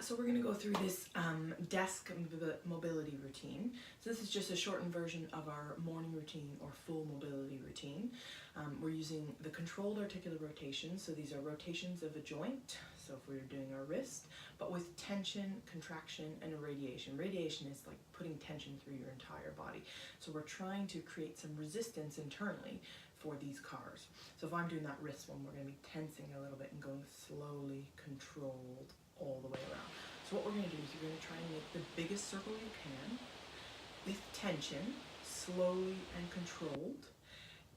So we're going to go through this desk mobility routine. So this is just a shortened version of our morning routine or full mobility routine. We're using the controlled articular rotations. So these are rotations of a joint. So if we were doing our wrist, but with tension, contraction, and irradiation. Radiation is like putting tension through your entire body. So we're trying to create some resistance internally for these cars. So if I'm doing that wrist one, we're going to be tensing a little bit and going slowly, controlled, all the way around. So what we're going to do is you're going to try and make the biggest circle you can with tension, slowly and controlled,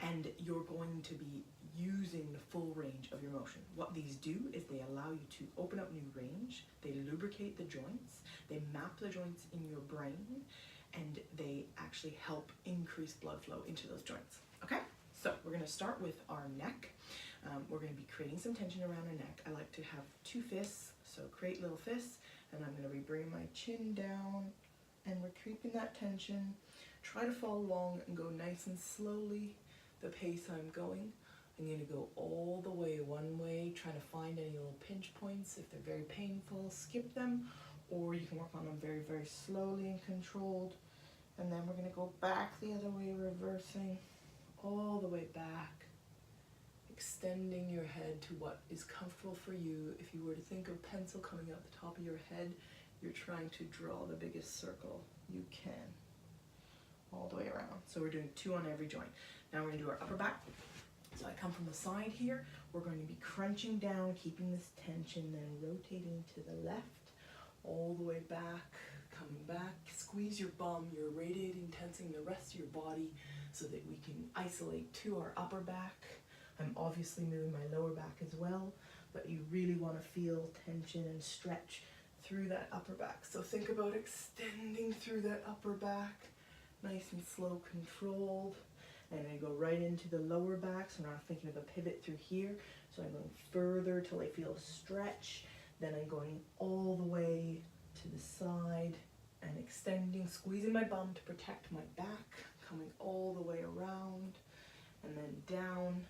and you're going to be using the full range of your motion. What these do is they allow you to open up new range, they lubricate the joints, they map the joints in your brain, and they actually help increase blood flow into those joints. Okay, so we're going to start with our neck. We're going to be creating some tension around our neck. I like to have two fists, so create little fists, and I'm going to be bringing my chin down, and we're keeping that tension. Try to follow along and go nice and slowly the pace I'm going. I'm going to go all the way one way, trying to find any little pinch points. If they're very painful, skip them, or you can work on them very, very slowly and controlled. And then we're going to go back the other way, reversing all the way back, extending your head to what is comfortable for you. If you were to think of pencil coming out the top of your head, you're trying to draw the biggest circle you can all the way around. So we're doing 2 on every joint. Now we're going to do our upper back. So I come from the side here. We're going to be crunching down, keeping this tension, then rotating to the left, all the way back, coming back. Squeeze your bum. You're radiating, tensing the rest of your body so that we can isolate to our upper back. I'm obviously moving my lower back as well, but you really want to feel tension and stretch through that upper back. So think about extending through that upper back, nice and slow, controlled. And I go right into the lower back, so I'm not thinking of a pivot through here. So I'm going further till I feel a stretch. Then I'm going all the way to the side and extending, squeezing my bum to protect my back, coming all the way around and then down.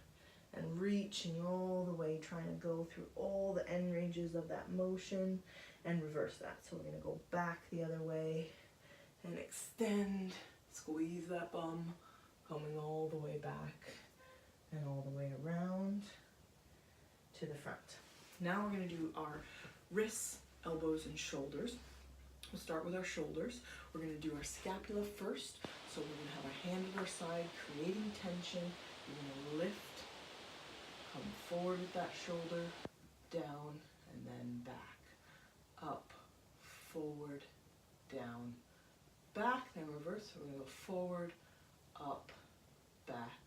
And reaching all the way, trying to go through all the end ranges of that motion and reverse that. So we're going to go back the other way and extend, squeeze that bum, coming all the way back and all the way around to the front. Now we're going to do our wrists, elbows, and shoulders. We'll start with our shoulders. We're going to do our scapula first. So we're going to have our hand at our side, creating tension. We're going to lift, come forward with that shoulder, down, and then back, up, forward, down, back, then reverse. So we're going to go forward, up, back,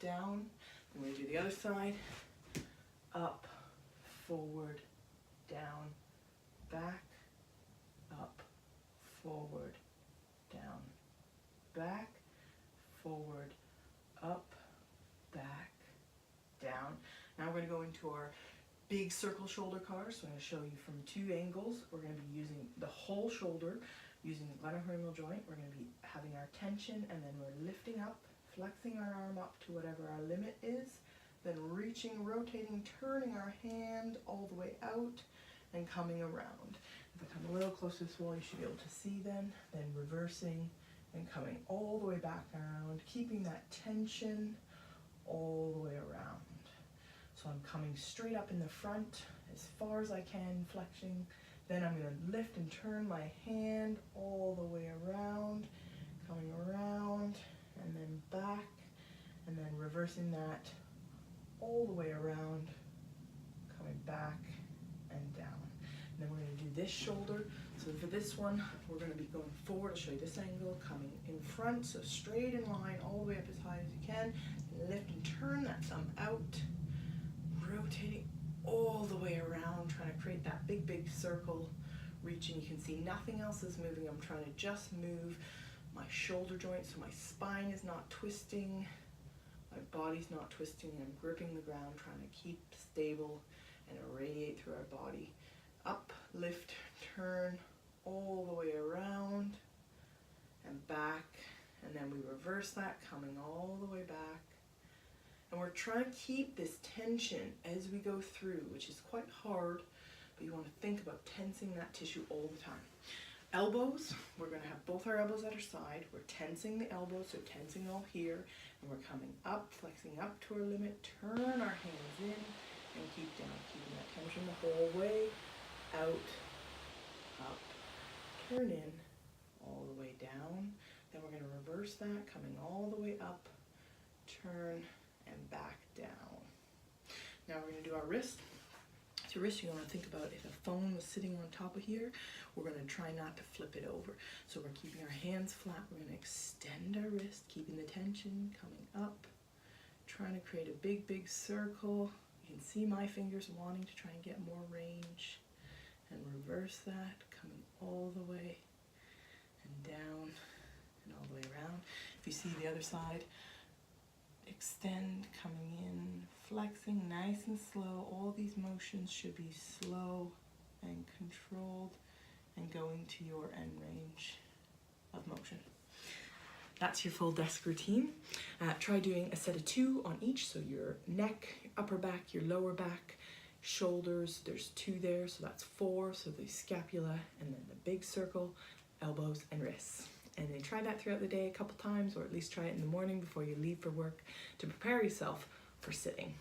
down. Then we're going to do the other side, up, forward, down, back, up, forward, down, back, forward, up, back, down. Now we're going to go into our big circle shoulder cars. So I'm going to show you from 2 angles. We're going to be using the whole shoulder, using the glenohumeral joint. We're going to be having our tension, and then we're lifting up, flexing our arm up to whatever our limit is, then reaching, rotating, turning our hand all the way out and coming around. If I come a little closer to this wall, you should be able to see then reversing and coming all the way back around, keeping that tension all the way around. So I'm coming straight up in the front as far as I can, flexing. Then I'm going to lift and turn my hand all the way around, coming around and then back, and then reversing that all the way around, coming back and down. And then we're going to do this shoulder. So for this one, we're going to be going forward. I'll show you this angle, coming in front, so straight in line, all the way up as high as you can. Lift and turn that thumb out, rotating all the way around, trying to create that big, big circle, reaching. You can see nothing else is moving. I'm trying to just move my shoulder joint so my spine is not twisting, my body's not twisting. I'm gripping the ground, trying to keep stable and irradiate through our body. Up, lift, turn, all the way around and back, and then we reverse that, coming all the way back. And we're trying to keep this tension as we go through, which is quite hard but you want to think about tensing that tissue all the time. Elbows, we're going to have both our elbows at our side. We're tensing the elbows, so tensing all here, and we're coming up, flexing up to our limit, turn our hands in, and keep down, keeping that tension the whole way, out, up, turn in, all the way down. Then we're going to reverse that, coming all the way up, turn, and back down. Now we're going to do our wrist. So wrist, you're going to think about if a phone was sitting on top of here, we're going to try not to flip it over. So we're keeping our hands flat. We're going to extend our wrist, keeping the tension, coming up, trying to create a big, big circle. You can see my fingers wanting to try and get more range. And reverse that, coming all the way and down and all the way around. If you see the other side, extend, coming in, flexing nice and slow. All these motions should be slow and controlled and going to your end range of motion. That's your full desk routine. Try doing a set of 2 on each, so your neck, your upper back, your lower back, shoulders, there's 2 there, so that's 4, so the scapula, and then the big circle, elbows and wrists. And then try that throughout the day a couple times, or at least try it in the morning before you leave for work to prepare yourself for sitting.